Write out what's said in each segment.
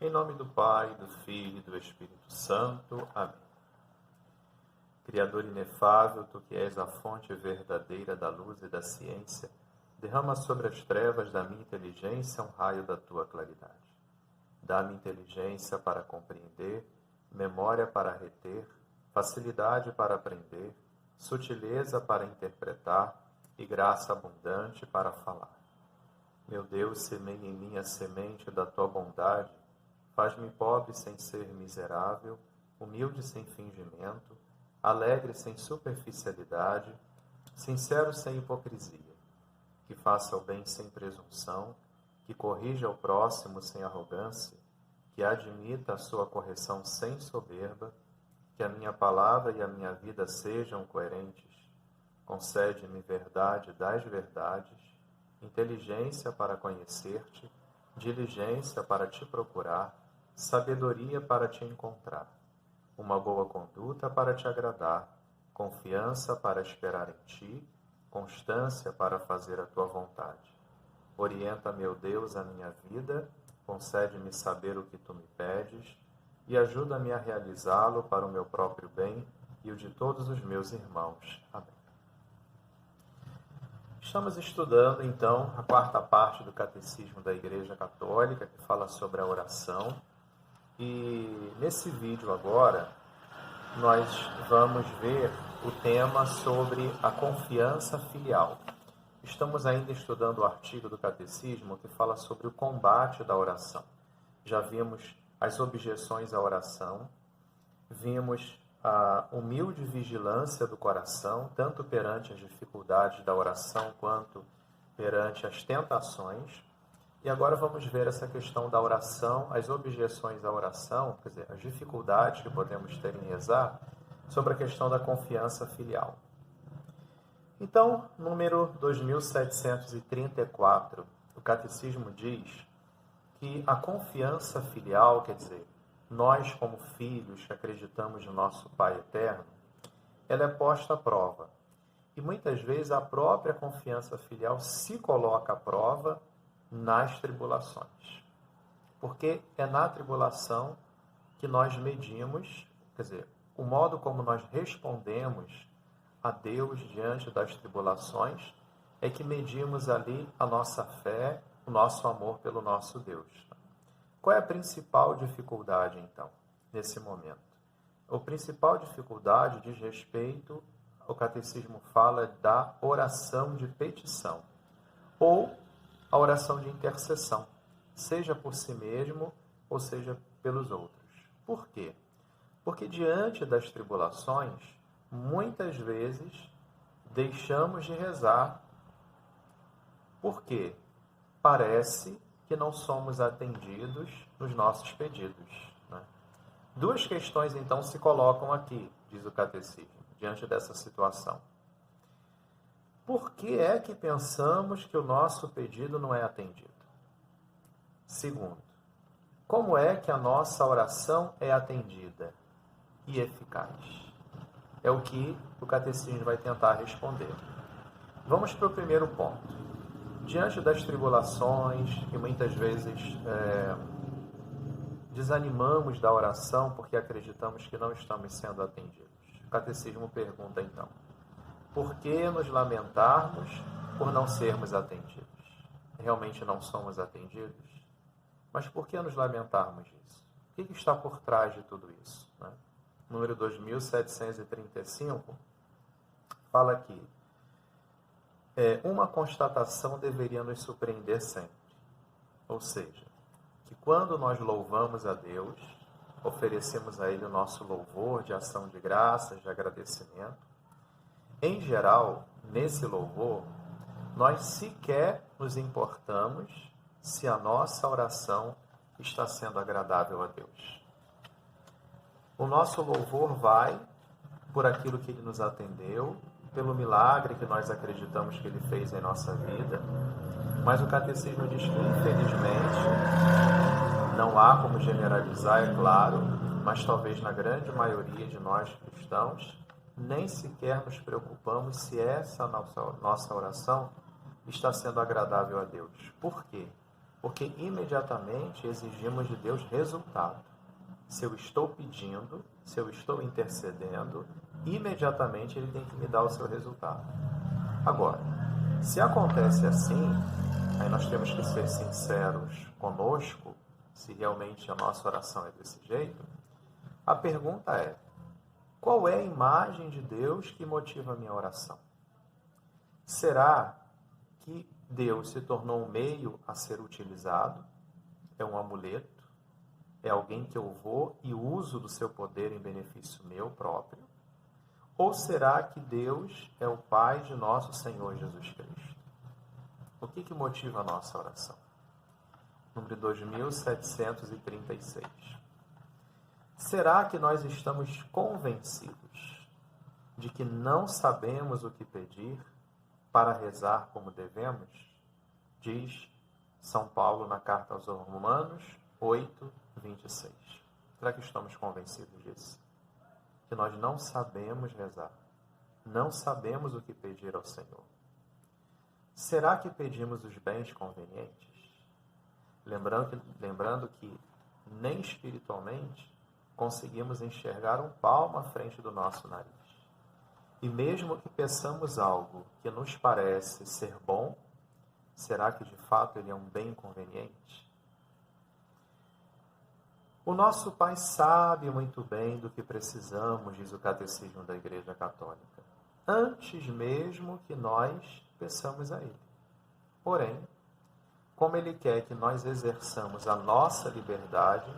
Em nome do Pai, do Filho e do Espírito Santo. Amém. Criador inefável, Tu que és a fonte verdadeira da luz e da ciência, derrama sobre as trevas da minha inteligência um raio da Tua claridade. Dá-me inteligência para compreender, memória para reter, facilidade para aprender, sutileza para interpretar e graça abundante para falar. Meu Deus, semeia em mim a semente da Tua bondade, faz-me pobre sem ser miserável, humilde sem fingimento, alegre sem superficialidade, sincero sem hipocrisia, que faça o bem sem presunção, que corrija o próximo sem arrogância, que admita a sua correção sem soberba, que a minha palavra e a minha vida sejam coerentes. Concede-me verdade das verdades, inteligência para conhecer-te, diligência para te procurar, sabedoria para te encontrar, uma boa conduta para te agradar, confiança para esperar em ti, constância para fazer a tua vontade. Orienta, meu Deus, a minha vida, concede-me saber o que tu me pedes e ajuda-me a realizá-lo para o meu próprio bem e o de todos os meus irmãos. Amém. Estamos estudando, então, a quarta parte do Catecismo da Igreja Católica, que fala sobre a oração. E nesse vídeo agora, nós vamos ver o tema sobre a confiança filial. Estamos ainda estudando o artigo do Catecismo que fala sobre o combate da oração. Já vimos as objeções à oração, vimos a humilde vigilância do coração, tanto perante as dificuldades da oração quanto perante as tentações. E agora vamos ver essa questão da oração, as objeções à oração, quer dizer, as dificuldades que podemos ter em rezar, sobre a questão da confiança filial. Então, número 2734, o Catecismo diz que a confiança filial, quer dizer, nós como filhos que acreditamos no nosso Pai Eterno, ela é posta à prova. E muitas vezes a própria confiança filial se coloca à prova nas tribulações. Porque é na tribulação que nós medimos, quer dizer, o modo como nós respondemos a Deus diante das tribulações é que medimos ali a nossa fé, o nosso amor pelo nosso Deus. Qual é a principal dificuldade, então, nesse momento? A principal dificuldade diz respeito, o Catecismo fala da oração de petição, ou a oração de intercessão, seja por si mesmo ou seja pelos outros. Por quê? Porque diante das tribulações, muitas vezes deixamos de rezar porque parece que não somos atendidos nos nossos pedidos, né? Duas questões, então, se colocam aqui, diz o Catecismo, diante dessa situação. Por que é que pensamos que o nosso pedido não é atendido? Segundo, como é que a nossa oração é atendida e eficaz? É o que o Catecismo vai tentar responder. Vamos para o primeiro ponto. Diante das tribulações, que muitas vezes desanimamos da oração porque acreditamos que não estamos sendo atendidos. O Catecismo pergunta então, por que nos lamentarmos por não sermos atendidos? Realmente não somos atendidos? Mas por que nos lamentarmos disso? O que está por trás de tudo isso, né? Número 2735 fala aqui, uma constatação deveria nos surpreender sempre. Ou seja, que quando nós louvamos a Deus, oferecemos a Ele o nosso louvor de ação de graças, de agradecimento, em geral, nesse louvor, nós sequer nos importamos se a nossa oração está sendo agradável a Deus. O nosso louvor vai por aquilo que Ele nos atendeu, pelo milagre que nós acreditamos que Ele fez em nossa vida, mas o Catecismo diz que, infelizmente, não há como generalizar, é claro, mas talvez na grande maioria de nós cristãos, nem sequer nos preocupamos se essa nossa oração está sendo agradável a Deus. Por quê? Porque imediatamente exigimos de Deus resultado. Se eu estou pedindo, se eu estou intercedendo, imediatamente Ele tem que me dar o seu resultado. Agora, se acontece assim, aí nós temos que ser sinceros conosco, se realmente a nossa oração é desse jeito. A pergunta é: qual é a imagem de Deus que motiva a minha oração? Será que Deus se tornou um meio a ser utilizado? É um amuleto? É alguém que eu vou e uso do seu poder em benefício meu próprio? Ou será que Deus é o Pai de nosso Senhor Jesus Cristo? O que motiva a nossa oração? Número 2736. Será que nós estamos convencidos de que não sabemos o que pedir para rezar como devemos? Diz São Paulo na carta aos Romanos 8:26. Será que estamos convencidos disso? Que nós não sabemos rezar, não sabemos o que pedir ao Senhor. Será que pedimos os bens convenientes? Lembrando que nem espiritualmente conseguimos enxergar um palmo à frente do nosso nariz. E mesmo que peçamos algo que nos parece ser bom, será que de fato ele é um bem conveniente? O nosso Pai sabe muito bem do que precisamos, diz o Catecismo da Igreja Católica, antes mesmo que nós peçamos a Ele. Porém, como Ele quer que nós exerçamos a nossa liberdade,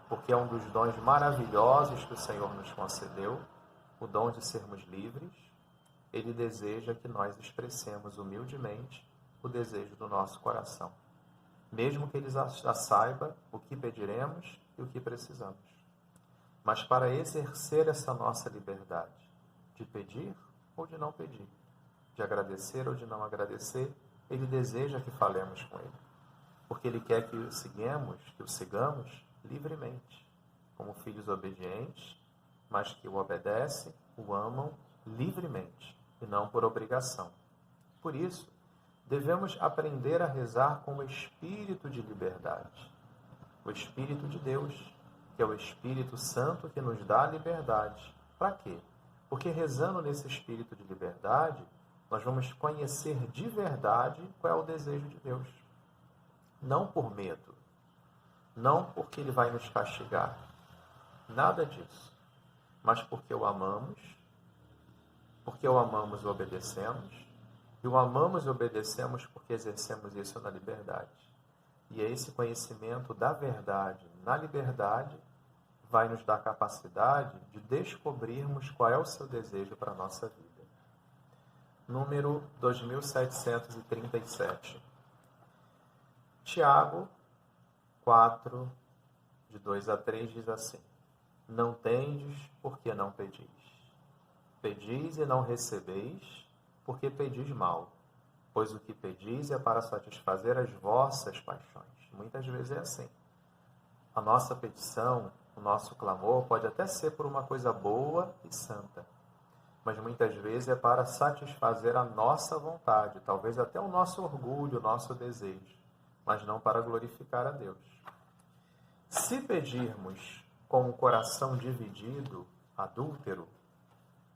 porque é um dos dons maravilhosos que o Senhor nos concedeu, o dom de sermos livres, Ele deseja que nós expressemos humildemente o desejo do nosso coração, mesmo que Ele já saiba o que pediremos e o que precisamos. Mas para exercer essa nossa liberdade, de pedir ou de não pedir, de agradecer ou de não agradecer, Ele deseja que falemos com Ele, porque Ele quer que o sigamos livremente, como filhos obedientes, mas que o obedecem, o amam livremente e não por obrigação. Por isso, devemos aprender a rezar com o espírito de liberdade, o Espírito de Deus, que é o Espírito Santo que nos dá a liberdade. Para quê? Porque rezando nesse espírito de liberdade, nós vamos conhecer de verdade qual é o desejo de Deus. Não por medo, não porque Ele vai nos castigar, nada disso, mas porque o amamos, o obedecemos, e o amamos e obedecemos porque exercemos isso na liberdade. E é esse conhecimento da verdade na liberdade vai nos dar capacidade de descobrirmos qual é o seu desejo para a nossa vida. Número 2737. Tiago 4, de 2 a 3, diz assim: Não tendes, porque não pedis. Pedis e não recebeis, porque pedis mal. Pois o que pedis é para satisfazer as vossas paixões. Muitas vezes é assim. A nossa petição, o nosso clamor pode até ser por uma coisa boa e santa, mas muitas vezes é para satisfazer a nossa vontade, talvez até o nosso orgulho, o nosso desejo, mas não para glorificar a Deus. Se pedirmos com o coração dividido, adúltero,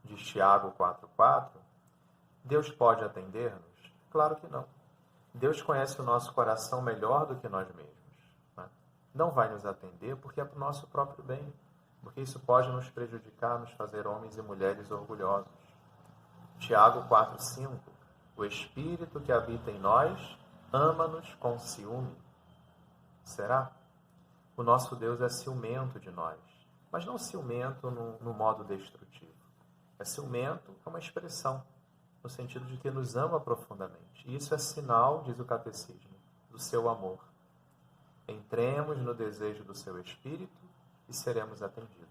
de Tiago 4,4, Deus pode atender-nos? Claro que não. Deus conhece o nosso coração melhor do que nós mesmos. Né? Não vai nos atender porque é para o nosso próprio bem, porque isso pode nos prejudicar, nos fazer homens e mulheres orgulhosos. Tiago 4,5: O Espírito que habita em nós ama-nos com ciúme. Será? O nosso Deus é ciumento de nós, mas não ciumento no modo destrutivo. É ciumento, é uma expressão, no sentido de que nos ama profundamente. E isso é sinal, diz o Catecismo, do seu amor. Entremos no desejo do seu Espírito e seremos atendidos.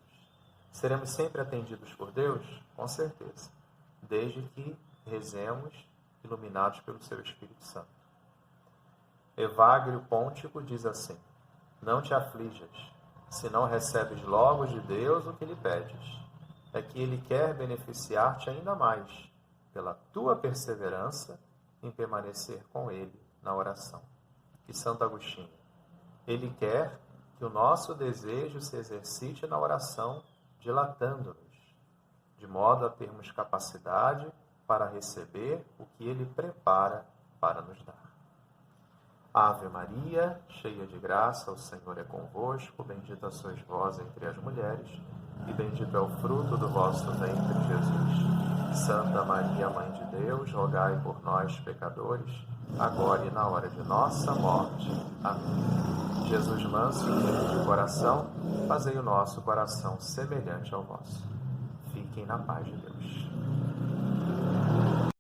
Seremos sempre atendidos por Deus? Com certeza, desde que rezemos iluminados pelo seu Espírito Santo. Evagrio Pontico diz assim: Não te aflijas, se não recebes logo de Deus o que lhe pedes. É que Ele quer beneficiar-te ainda mais, pela tua perseverança em permanecer com Ele na oração. E Santo Agostinho, ele quer que o nosso desejo se exercite na oração, dilatando-nos, de modo a termos capacidade para receber o que ele prepara para nos dar. Ave Maria, cheia de graça, o Senhor é convosco, bendita sois vós entre as mulheres, e bendito é o fruto do vosso ventre, Jesus. Santa Maria, Mãe de Deus, rogai por nós, pecadores, agora e na hora de nossa morte. Amém. Jesus manso e humilde de coração, fazei o nosso coração semelhante ao vosso. Fiquem na paz de Deus.